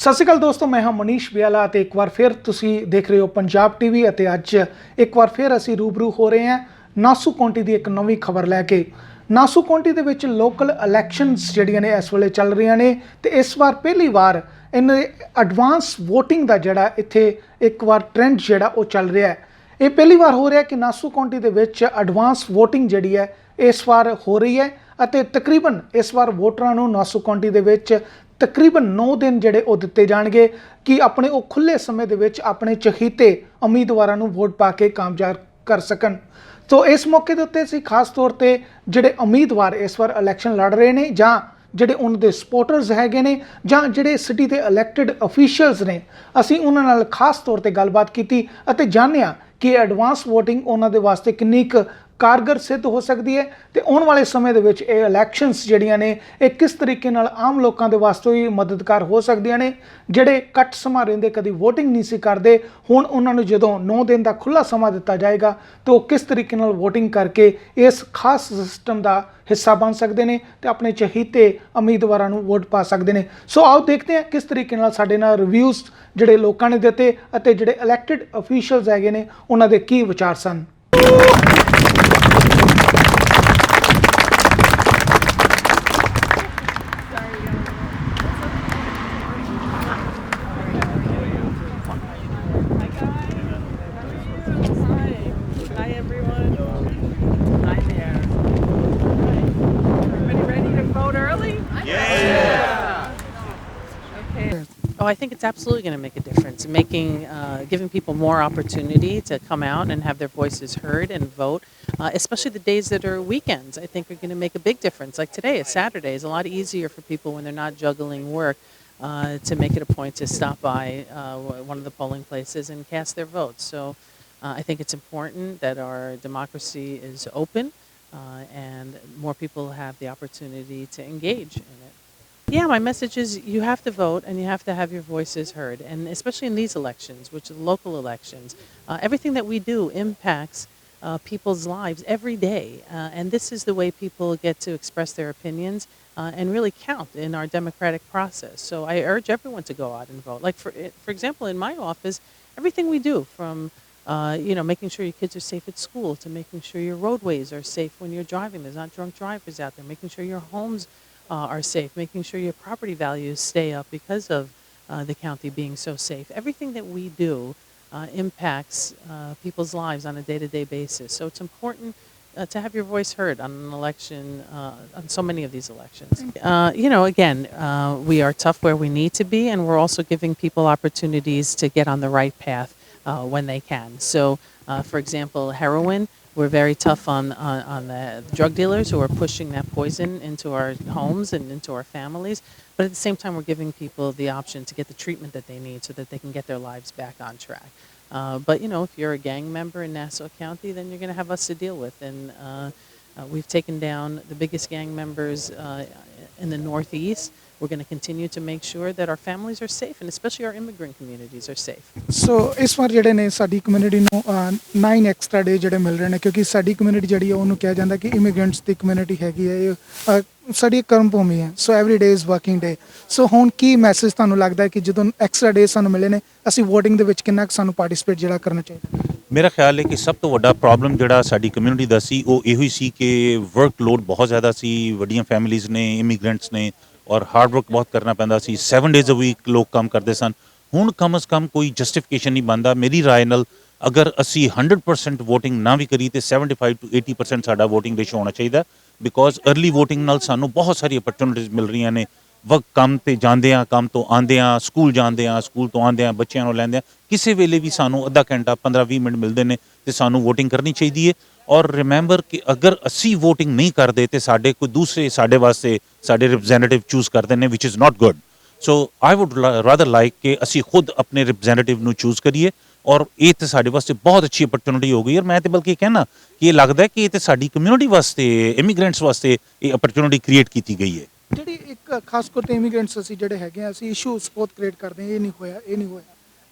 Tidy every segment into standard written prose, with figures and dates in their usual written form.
ਸਤਿ ਸ਼੍ਰੀ ਅਕਾਲ ਦੋਸਤੋ, मैं हाँ मनीष बियाला ਤੇ एक बार फिर ਤੁਸੀਂ देख रहे हो पंजाब टीवी ਅਤੇ ਅੱਜ एक बार फिर ਅਸੀਂ रूबरू हो रहे हैं ਨਾਸੂ ਕਾਉਂਟੀ ਦੀ ਇੱਕ ਨਵੀਂ ਖਬਰ ਲੈ ਕੇ। ਨਾਸੂ ਕਾਉਂਟੀ ਦੇ ਵਿੱਚ ਲੋਕਲ ਇਲੈਕਸ਼ਨਸ ਜਿਹੜੀਆਂ ਨੇ ਇਸ ਵੇਲੇ ਚੱਲ ਰਹੀਆਂ ਨੇ ਤੇ ਇਸ ਵਾਰ ਪਹਿਲੀ ਵਾਰ ਇਹਨਾਂ ਐਡਵਾਂਸ VOTING ਦਾ ਜਿਹੜਾ ਇੱਥੇ ਇੱਕ ਵਾਰ ਟ੍ਰੈਂਡ ਜਿਹੜਾ ਉਹ ਚੱਲ ਰਿਹਾ ਹੈ। ਇਹ ਪਹਿਲੀ ਵਾਰ ਹੋ ਰਿਹਾ ਕਿ ਨਾਸੂ ਕਾਉਂਟੀ ਦੇ ਵਿੱਚ ਐਡਵਾਂਸ VOTING ਜਿਹੜੀ ਹੈ ਇਸ ਵਾਰ ਹੋ ਰਹੀ ਹੈ ਅਤੇ ਤਕਰੀਬਨ ਇਸ ਵਾਰ ਵੋਟਰਾਂ ਨੂੰ ਨਾਸੂ ਕਾਉਂਟੀ ਦੇ ਵਿੱਚ तकरीबन 9 दिन ਜਿਹੜੇ ਉਹ ਦਿੱਤੇ ਜਾਣਗੇ ਕਿ ਆਪਣੇ ਉਹ ਖੁੱਲੇ ਸਮੇਂ ਦੇ ਵਿੱਚ ਆਪਣੇ ਚਹੀਤੇ ਉਮੀਦਵਾਰਾਂ ਨੂੰ ਵੋਟ ਪਾ ਕੇ ਕਾਮਯਾਬ ਕਰ ਸਕਣ। तो इस मौके ਦੇ ਉੱਤੇ ਅਸੀਂ ਖਾਸ ਤੌਰ ਤੇ ਜਿਹੜੇ ਉਮੀਦਵਾਰ ਇਸ ਵਾਰ ਇਲੈਕਸ਼ਨ ਲੜ ਰਹੇ ਨੇ ਜਾਂ ਜਿਹੜੇ ਉਹਨਾਂ ਦੇ ਸਪੋਰਟਰਸ ਹੈਗੇ ਨੇ ਜਾਂ ਜਿਹੜੇ ਸਿਟੀ ਦੇ ਇਲੈਕਟਿਡ ਅਫੀਸ਼ੀਅਲਸ ਨੇ, ਅਸੀਂ ਉਹਨਾਂ ਨਾਲ ਖਾਸ ਤੌਰ ਤੇ ਗੱਲਬਾਤ ਕੀਤੀ ਅਤੇ ਜਾਣਿਆ ਕਿ ਐਡਵਾਂਸ VOTING ਉਹਨਾਂ ਦੇ ਵਾਸਤੇ ਕਿੰਨੀ ਕੁ कारगर सिद्ध हो सकती है तो आने वाले समय के इलैक्शनस जड़ियाँ ने एक किस तरीके नाल आम लोगों के वास्ते भी मददगार हो सकदियां ने। जिहड़े घट समा रहिंदे कदी वोटिंग नहीं सी करदे, हुण उन्हां नूं जदों 9 दिन का खुला समा दिता जाएगा तो किस तरीके नाल वोटिंग करके इस खास सिस्टम का हिस्सा बन सकते हैं तो अपने चहीते उम्मीदवारों नूं वोट पा सकते हैं। सो आओ देखते हैं किस तरीके नाल साडे नाल रिव्यूज़ जिहड़े लोकां ने दिते अते जिहड़े इलैक्टेड अफीशियल्स हैगे ने उन्हां दे की विचार सन। Oh, I think it's absolutely going to make a difference, giving people more opportunity to come out and have their voices heard and vote, especially the days that are weekends. I think are going to make a big difference. Like today, a Saturday, is a lot easier for people when they're not juggling work to make it a point to stop by one of the polling places and cast their votes. So I think it's important that our democracy is open and more people have the opportunity to engage in it. Yeah, my message is you have to vote and you have to have your voices heard. And especially in these elections, which are local elections, everything that we do impacts people's lives every day. And this is the way people get to express their opinions and really count in our democratic process. So I urge everyone to go out and vote. Like, for example, in my office, everything we do from making sure your kids are safe at school to making sure your roadways are safe when you're driving. There's not drunk drivers out there. Making sure your homes are safe, making sure your property values stay up because of the county being so safe. Everything that we do impacts people's lives on a day-to-day basis. So it's important to have your voice heard on an election, on so many of these elections. Again, we are tough where we need to be, and we're also giving people opportunities to get on the right path when they can. So, for example, heroin, we're very tough on the drug dealers who are pushing that poison into our homes and into our families. But at the same time, we're giving people the option to get the treatment that they need so that they can get their lives back on track. But, if you're a gang member in Nassau County, then you're going to have us to deal with. And we've taken down the biggest gang members in the Northeast. We're going to continue to make sure that our families are safe, and especially our immigrant communities are safe. So ਇਸ ਵਾਰ ਜਿਹੜੇ ਨੇ ਸਾਡੀ community ਨੂੰ 9 extra ਡੇ ਜਿਹੜੇ ਮਿਲ ਰਹੇ ਨੇ ਕਿਉਂਕਿ ਸਾਡੀ ਕਮਿਊਨਿਟੀ ਜਿਹੜੀ ਹੈ ਉਹਨੂੰ ਕਿਹਾ ਜਾਂਦਾ ਕਿ ਇਮੀਗ੍ਰੈਂਟਸ ਦੀ ਕਮਿਊਨਿਟੀ ਹੈਗੀ ਹੈ, ਇਹ ਸਾਡੀ ਕਰਮ ਭੂਮੀ ਹੈ। So every day is working day. So ਹੁਣ ਕੀ ਮੈਸੇਜ ਤੁਹਾਨੂੰ ਲੱਗਦਾ ਹੈ ਕਿ ਜਦੋਂ ਐਕਸਟਰਾ ਡੇ ਸਾਨੂੰ ਮਿਲੇ ਨੇ ਅਸੀਂ VOTING ਦੇ ਵਿੱਚ ਕਿੰਨਾ ਕੁ ਸਾਨੂੰ ਪਾਰਟਿਸਿਪੇਟ ਜਿਹੜਾ ਕਰਨਾ ਚਾਹੀਦਾ? ਮੇਰਾ ਖਿਆਲ ਹੈ ਕਿ ਸਭ ਤੋਂ ਵੱਡਾ ਪ੍ਰੋਬਲਮ ਜਿਹੜਾ ਸਾਡੀ ਕਮਿਊਨਿਟੀ ਦਾ ਸੀ ਉਹ ਇਹੋ ਹੀ ਸੀ ਕਿ ਵਰਕ ਲੋਡ ਬਹੁਤ ਜ਼ਿਆਦਾ ਸੀ, ਵੱਡੀਆਂ ਫੈਮਿਲੀਜ਼ ਨੇ, ਇਮੀਗ੍ਰੈਂਟਸ ਨੇ ਔਰ ਹਾਰਡ ਵਰਕ ਬਹੁਤ ਕਰਨਾ ਪੈਂਦਾ ਸੀ। 7 ਡੇਜ਼ ਅ ਵੀਕ ਲੋਕ ਕੰਮ ਕਰਦੇ ਸਨ। ਹੁਣ ਕਮ ਅਜ਼ ਕਮ ਕੋਈ ਜਸਟੀਫਿਕੇਸ਼ਨ ਨਹੀਂ ਬਣਦਾ ਮੇਰੀ ਰਾਏ ਨਾਲ। ਅਗਰ ਅਸੀਂ 100% VOTING ਨਾ ਵੀ ਕਰੀ ਤੇ 75 to 80% ਸਾਡਾ VOTING ਰੇਸ਼ੋ ਹੋਣਾ ਚਾਹੀਦਾ, ਬਿਕੋਜ਼ अर्ਲੀ VOTING ਨਾਲ ਸਾਨੂੰ ਬਹੁਤ ਸਾਰੀ ਅਪਰਚੁਨਿਟੀਜ਼ ਮਿਲ ਰਹੀਆਂ ਨੇ। ਵਕਤ ਕੰਮ ਤੇ ਜਾਂਦੇ ਆ, ਕੰਮ ਤੋਂ ਆਉਂਦੇ ਆ, ਸਕੂਲ ਜਾਂਦੇ ਆ, ਸਕੂਲ ਤੋਂ ਆਉਂਦੇ ਆ, ਬੱਚਿਆਂ ਨੂੰ ਲੈਂਦੇ ਆ, ਕਿਸੇ ਵੇਲੇ ਵੀ ਸਾਨੂੰ ਅੱਧਾ ਘੰਟਾ 15-20 ਮਿੰਟ ਮਿਲਦੇ ਨੇ ਤੇ ਸਾਨੂੰ VOTING ਕਰਨੀ ਚਾਹੀਦੀ ਹੈ। ਔਰ ਰਿਮੈਂਬਰ ਕਿ ਅਗਰ ਅਸੀਂ VOTING ਨਹੀਂ ਕਰਦੇ ਤੇ ਸਾਡੇ ਕੋਈ ਦੂਸਰੇ ਸਾਡੇ ਵਾਸਤੇ ਸਾਡੇ ਰਿਪਰੈਜ਼ੈਂਟੇਟਿਵ ਚੂਜ਼ ਕਰਦੇ ਨੇ, which is not good. So I would rather like ਕਿ ਅਸੀਂ ਖੁਦ ਆਪਣੇ ਰਿਪਰੈਜ਼ੈਂਟੇਟਿਵ ਨੂੰ ਚੂਜ਼ ਕਰੀਏ ਔਰ ਇਹ ਤਾਂ ਸਾਡੇ ਵਾਸਤੇ ਬਹੁਤ ਅੱਛੀ ਅਪਰਚੁਨਿਟੀ ਹੋ ਗਈ। ਔਰ ਮੈਂ ਤਾਂ ਬਲਕਿ ਕਹਿਣਾ ਕਿ ਇਹ ਲੱਗਦਾ ਕਿ ਇਹ ਤਾਂ ਸਾਡੀ ਕਮਿਊਨਿਟੀ ਵਾਸਤੇ, ਇਮੀਗ੍ਰੈਂਟਸ ਵਾਸਤੇ ਇਹ ਅਪਰਚੁਨਿਟੀ ਕ੍ਰੀਏਟ ਕੀਤੀ ਗਈ ਹੈ। ਜਿਹੜੀ ਇੱਕ ਖਾਸ ਕਰ ਤੇ ਇਮੀਗ੍ਰੈਂਟਸ ਅਸੀਂ ਜਿਹੜੇ ਹੈਗੇ ਆ ਅਸੀਂ ਇਸ਼ੂਜ਼ ਬਹੁਤ ਕ੍ਰੀਏਟ ਕਰਦੇ ਹਾਂ, ਇਹ ਨਹੀਂ ਹੋਇਆ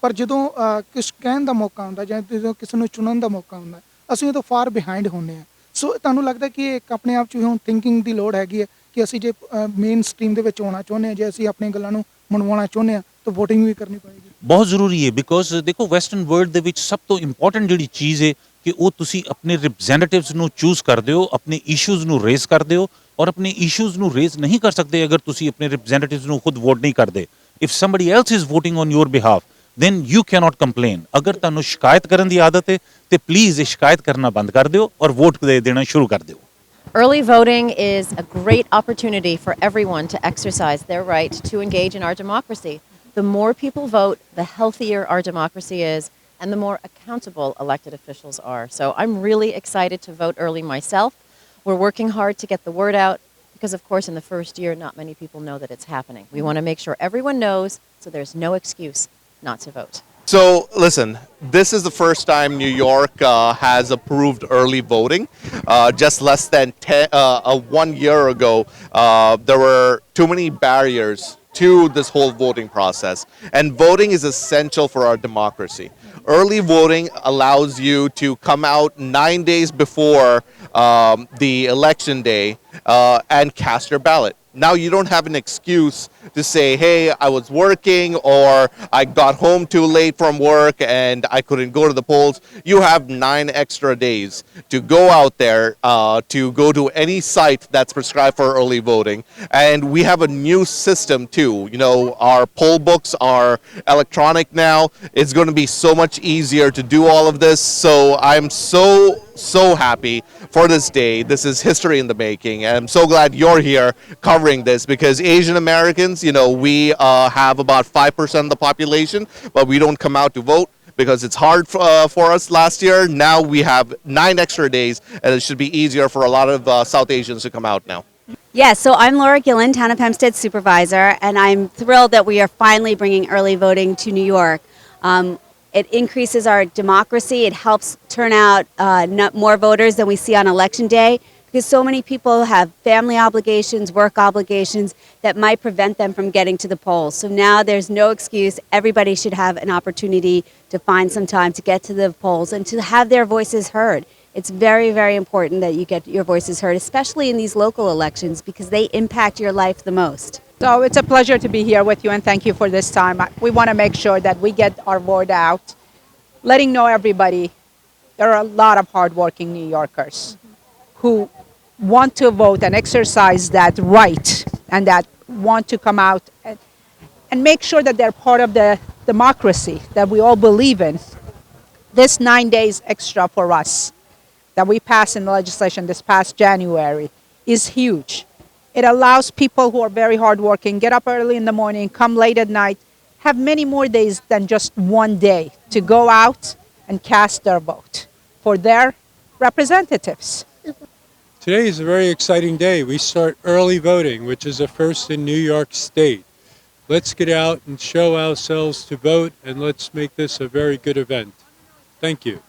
ਪਰ ਜਦੋਂ ਕੁਛ ਕਹਿਣ ਦਾ ਮੌਕਾ ਹੁੰਦਾ ਜਾਂ ਜਦੋਂ ਕਿਸੇ ਨੂੰ ਚੁਣਨ ਦਾ ਮੌਕਾ ਹੁੰਦਾ ਅਸੀਂ ਉਹ ਤੋਂ ਫਾਰ ਬਿਹਾਈਂਡ ਹੁੰਦੇ ਹਾਂ। ਸੋ ਤੁਹਾਨੂੰ ਲੱਗਦਾ ਕਿ ਇਹ ਇੱਕ ਆਪਣੇ ਆਪ 'ਚ ਹੁਣ ਥਿੰਕਿੰਗ ਦੀ ਲੋੜ ਹੈਗੀ ਹੈ ਕਿ ਅਸੀਂ ਜੇ ਮੇਨ ਸਟਰੀਮ ਦੇ ਵਿੱਚ ਆਉਣਾ ਚਾਹੁੰਦੇ ਹਾਂ, ਜੇ ਅਸੀਂ ਆਪਣੀਆਂ ਗੱਲਾਂ ਨੂੰ मनवाना चाਹੁंदे आ तो वोटिंग भी करनी पड़ेगी। ਬਹੁਤ ਜ਼ਰੂਰੀ ਹੈ ਬਿਕੋਜ਼ ਦੇਖੋ ਵੈਸਟਰਨ ਵਰਲਡ ਦੇ ਵਿੱਚ ਸਭ ਤੋਂ ਇੰਪੋਰਟੈਂਟ ਜਿਹੜੀ ਚੀਜ਼ ਹੈ ਕਿ ਉਹ ਤੁਸੀਂ ਆਪਣੇ ਰਿਪਰੈਜ਼ੈਂਟੇਟਿਵਸ ਨੂੰ ਚੂਜ਼ ਕਰਦੇ ਹੋ, ਆਪਣੇ ਇਸ਼ੂਜ਼ ਨੂੰ ਰੇਜ਼ ਕਰਦੇ ਹੋ ਔਰ ਆਪਣੇ ਇਸ਼ੂਜ਼ ਨੂੰ ਰੇਜ਼ ਨਹੀਂ ਕਰ ਸਕਦੇ ਅਗਰ ਤੁਸੀਂ ਆਪਣੇ ਰਿਪਰੈਜ਼ੈਂਟੇਟਿਵਸ ਨੂੰ ਖੁਦ ਵੋਟ ਨਹੀਂ ਕਰਦੇ। If somebody else is voting on your behalf then you cannot complain। ਅਗਰ ਤੁਹਾਨੂੰ ਸ਼ਿਕਾਇਤ ਕਰਨ ਦੀ ਆਦਤ ਹੈ ਤੇ ਪਲੀਜ਼ ਇਹ ਸ਼ਿਕਾਇਤ ਕਰਨਾ ਬੰਦ ਕਰ ਦਿਓ ਔਰ ਵੋਟ ਦੇ ਦੇਣਾ ਸ਼ੁਰੂ ਕਰ ਦਿਓ। Early voting is a great opportunity for everyone to exercise their right to engage in our democracy. The more people vote, the healthier our democracy is, and the more accountable elected officials are. So I'm really excited to vote early myself. We're working hard to get the word out because, of course, in the first year, not many people know that it's happening. We want to make sure everyone knows so there's no excuse not to vote. So, listen, this is the first time New York has approved early voting. Just less than 1 year ago, there were too many barriers to this whole voting process. And voting is essential for our democracy. Early voting allows you to come out 9 days before the election day and cast your ballot. Now you don't have an excuse to say, hey, I was working or I got home too late from work and I couldn't go to the polls. You have 9 extra days to go out there, to go to any site that's prescribed for early voting. And we have a new system too. You know, our poll books are electronic now. It's going to be so much easier to do all of this. So I'm so happy for this day. This is history in the making. And I'm so glad you're here covering this because Asian Americans, you know, we have about 5% of the population, but we don't come out to vote because it's hard for us last year. Now we have 9 extra days and it should be easier for a lot of South Asians to come out now. Yes, so I'm Laura Gillen, Town of Hempstead Supervisor, and I'm thrilled that we are finally bringing early voting to New York. It increases our democracy. It helps turn out more voters than we see on election day because so many people have family obligations, work obligations that might prevent them from getting to the polls. So now there's no excuse. Everybody should have an opportunity to find some time to get to the polls and to have their voices heard. It's very, very important that you get your voices heard, especially in these local elections because they impact your life the most. So it's a pleasure to be here with you and thank you for this time. We want to make sure that we get our word out, letting know everybody there are a lot of hardworking New Yorkers who want to vote and exercise that right and that want to come out and make sure that they're part of the democracy that we all believe in. This 9 days extra for us that we passed in the legislation this past January is huge. It allows people who are very hardworking, get up early in the morning, come late at night, have many more days than just 1 day to go out and cast their vote for their representatives. Today is a very exciting day. We start early voting, which is a first in New York State. Let's get out and show ourselves to vote, and let's make this a very good event. Thank you.